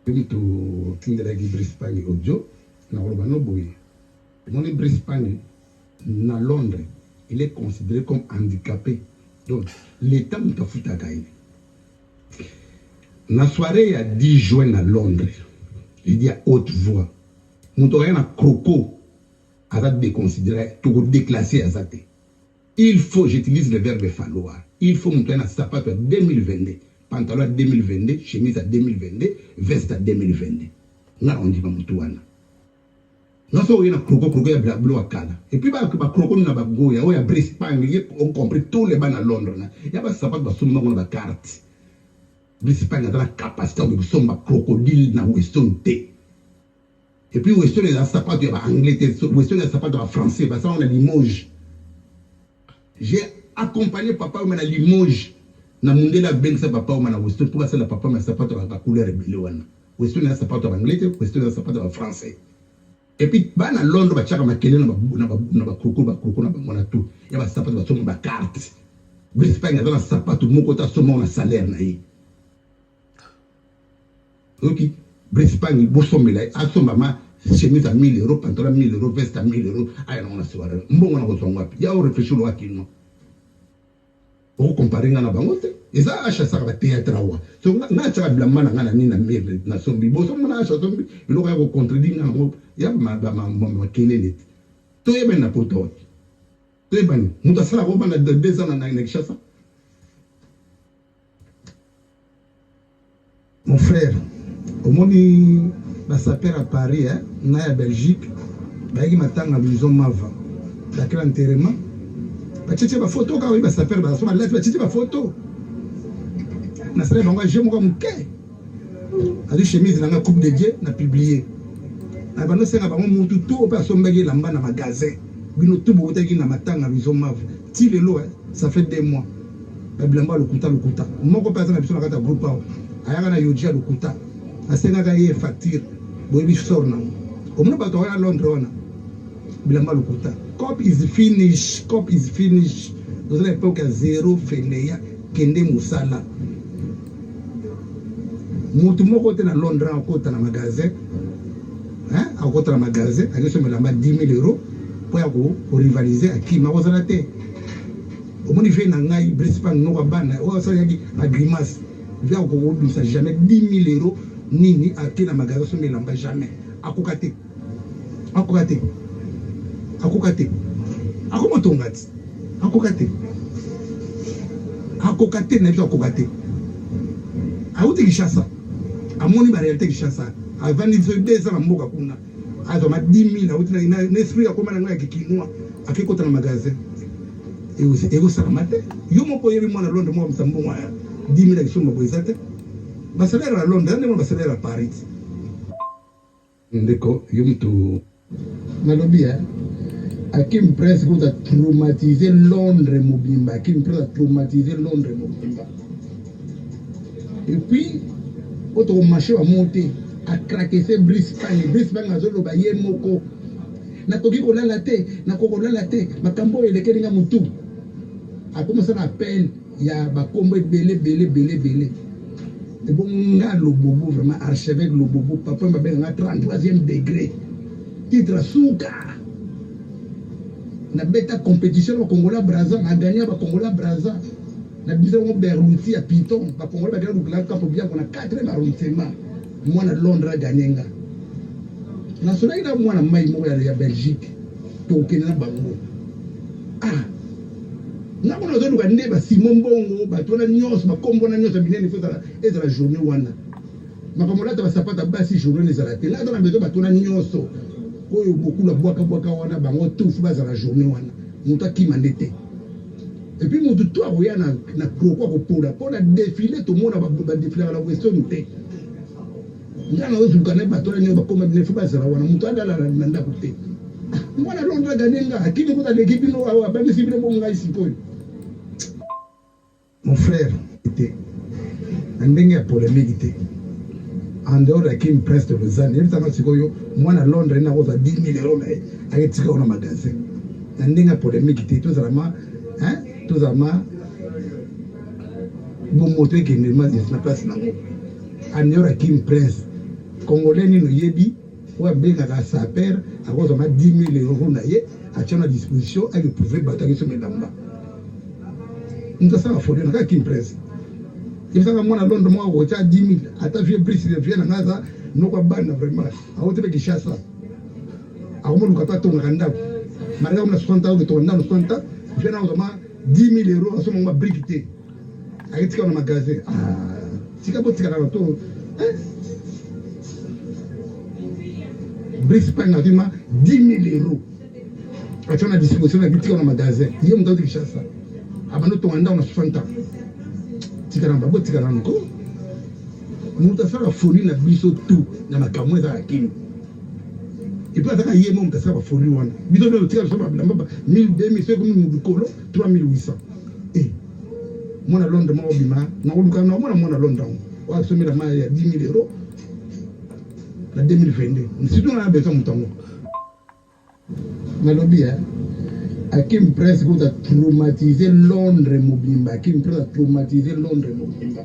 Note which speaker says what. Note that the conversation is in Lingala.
Speaker 1: to kindelaki Brisbane audio na Robano Boy. Mon Brisbane na Londres, il est considéré comme handicapé. Donc l'État nous a foutu à gagner. Na soirée à 10 juin à Londres, il dit à haute voix, nous avons un croco à déconsidérer, tout déclasser à ça. Il faut, j'utilise le verbe falloir, il faut monter un sapato à 2022, pantalon à 2022, chemise à 2022, veste à 2022. On dit pas moutouana. Nous avons un croco à bleu à cala. Et puis, bah, croco n'a pas goya, ou à Brisbane, on compris tous les bancs à Londres. Il y a pas sapato à somme dans la carte. Brisbane a la capacité de sommes crocodile dans Weston T. Et puis Weston est dans sapato à anglais, Weston est dans sapato à français, parce qu'on a Limoges. J'ai accompagné papa à Limoges. Na monde la bengue sa papa à Weston pour passer la papa à sapato à la couleur rebelle. Weston est dans sapato à anglais, Weston est dans sapato à français. Et puis bah na Londres ba chaka makele na ba crocodile na ba tout. Il y a sapato à somme ba carte. Brisbane a dans sapato moko ta somme na salaire na yi. Ok, Brisbane, il bosse à son maman, chemise à 1000 euros, pantalon à 1000 euros, veste à 1000 euros. Ah, on a ce soir. Bon, on a besoin de il y a réfléchi au Wakino. Pour comparer à la banque, et ça, achat ça va théâtre à wa. Donc, n'a pas de blâme à la nina mère, na sombi. Bon, son mon achat sombi, il aurait contredit dans le il y a ma kelele. Tout est bien na poto. Tout est bien. Nous avons la robe de 2 ans dans une chasse. Mon frère. Au monde, il s'appelle à Paris, hein, à Belgique, il m'a tant à maison Mava. D'accord, enterrement. Tu as une photo quand il s'appelle, tu as une photo. Na sala bango je moko muke. Ali chemise na coupe de Dieu na publié. Na bano senga bango mutu tout pa sombaki lamba na magasin. Bino tout botaki na matanga maison Mava. Ti lelo, ça fait 2 mois. Ba blamba le kuta. Moko pa na biso na kata groupe ao. Ayaka na yodia le kuta. Asenga ye facture boyebi sorna omuna bato ya Londres wana bilamba lokuta cop is finished dans l'époque à 0 feleya kende musala mutu moko te na Londres akota na magasin akota na magasin akeso melamba 10 000 euros pour ya ko rivaliser akima kozala te omuni fe na ngai Brisbane no bana o sa yaki na grimace via ko bisa jamais 10 000 euros nini ake na magasin so melamba jamais akokate akomotongati akokate na biso akokate auti Kinshasa amoni ba réalité Kinshasa avant il se desa na mboka kuna azoma 10 000 auti na esprit akoma na ngai kikinwa akekota na magasin et aussi ego sakamate yo moko yebi mwana Londres mo msambongo 10 000 akisoma boisate basalaire à Londres, on va salaire à Paris. Ndeko, yumtu. Nalobi, Akim Press a traumatisé Londres Mobimba. Akim Press a traumatisé Londres Mobimba. Et puis, autre marché a monté, a craqué ce Brisbane a zolo baye moko. Nakoki kola la te, makambo et le kelinga mutu. A commencé à appel, il y a bakombo belé. Et bon, le bobo, vraiment, archevêque le bobo, papa m'a bien 33e degré. Titre Souka. Na beta compétition au Congola Brazza, on a gagné au Congola Brazza. Na bisou on Berluti à Piton, au Congola Brazza, on a gagné on a 4e arrondissement. Moi na Londres a gagné. Na sona ina moi na mai mo ya Belgique. To kena bango. Ah. Na mona zo luka ndeba Simon Bongo batona nyos makombo na nyos binene fozala ezala journée wana makambola ta basapata basi journée ezala te na dans la maison batona nyoso oyo beaucoup la bwaka wana bango tout bazala journée wana muta kimandete et puis mutu to akoya na kroko ko pola défilé to mona ba défilé la Weston te ngana ozuka na batona nyo bakoma binene bazala wana mutu adala na ndako te mwana Londres ganenga akini ko ta l'équipe no awa ba misibile mo ngai sikoyo. Mon frère était un dingue polémique. En dehors de qui me presse de Lausanne, il y a moi à Londres, il y a 10 000 euros avec ce qu'on a magasin. Un dingue polémique, tout ça, bon moteur qui n'est pas de la place. En dehors de qui me presse, Congolais nino yebi ou benga ka saper à cause de 10 000 euros na ye à tiens à disposition elle pouvait batailler sur mes lamba. Nous ça va folie na qui presse. Il ça moi na Londres moi au 10 000 ata vieux Brice vient na ngaza no kwa bana vraiment a wote ki chassa. A mo luka pa tonga ndako. Marga na 60 ans que ton ndako 60 ans vient na automa 10 000 euros à ce moment briqueté. A etika na magasin. Ah, tika botika na to. Brice pas ngazima 10 000 euros. A tiens à disposition na bitika na magasin. Yé mo to ki chassa. Abano tonga ndako na 60 ans. Tikaramba bo tikaramba ko muta sala folie na biso tout na makamwe za akini et puis ataka yemo muta sala folie wana biso do tikara so ba 1000 2000 c'est comme mu kolo 3800 mona Londres mo bima na uluka na mona Londres wa so mira ma ya 10 000 euros na 2022 nsitu na besoin mutango na lobby Akim Press a traumatisé Londres Mobimba. Akim Press a traumatisé Londres Mobimba.